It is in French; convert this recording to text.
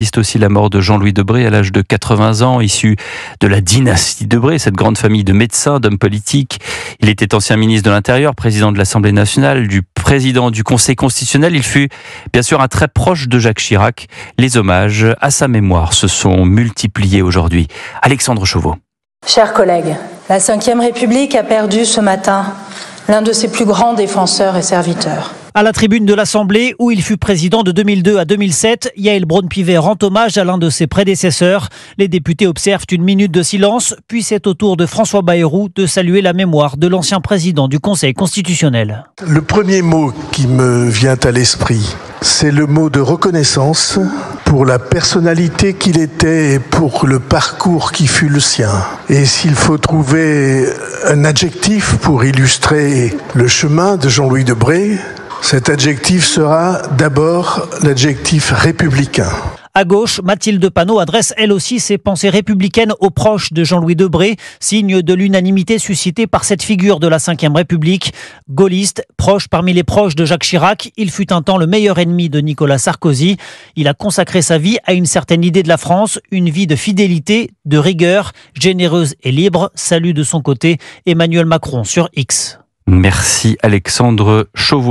Existe aussi la mort de Jean-Louis Debré à l'âge de 80 ans, issu de la dynastie Debré, cette grande famille de médecins, d'hommes politiques. Il était ancien ministre de l'Intérieur, président de l'Assemblée nationale, du président du Conseil constitutionnel. Il fut bien sûr un très proche de Jacques Chirac. Les hommages à sa mémoire se sont multipliés aujourd'hui. Alexandre Chauveau. Chers collègues, la Ve République a perdu ce matin l'un de ses plus grands défenseurs et serviteurs. À la tribune de l'Assemblée, où il fut président de 2002 à 2007, Yaël Braun-Pivet rend hommage à l'un de ses prédécesseurs. Les députés observent une minute de silence, puis c'est au tour de François Bayrou de saluer la mémoire de l'ancien président du Conseil constitutionnel. Le premier mot qui me vient à l'esprit, c'est le mot de reconnaissance pour la personnalité qu'il était et pour le parcours qui fut le sien. Et s'il faut trouver un adjectif pour illustrer le chemin de Jean-Louis Debré, cet adjectif sera d'abord l'adjectif républicain. À gauche, Mathilde Panot adresse elle aussi ses pensées républicaines aux proches de Jean-Louis Debré, signe de l'unanimité suscitée par cette figure de la Ve République. Gaulliste, proche parmi les proches de Jacques Chirac, il fut un temps le meilleur ennemi de Nicolas Sarkozy. Il a consacré sa vie à une certaine idée de la France, une vie de fidélité, de rigueur, généreuse et libre. Salut de son côté Emmanuel Macron sur X. Merci Alexandre Chauveau.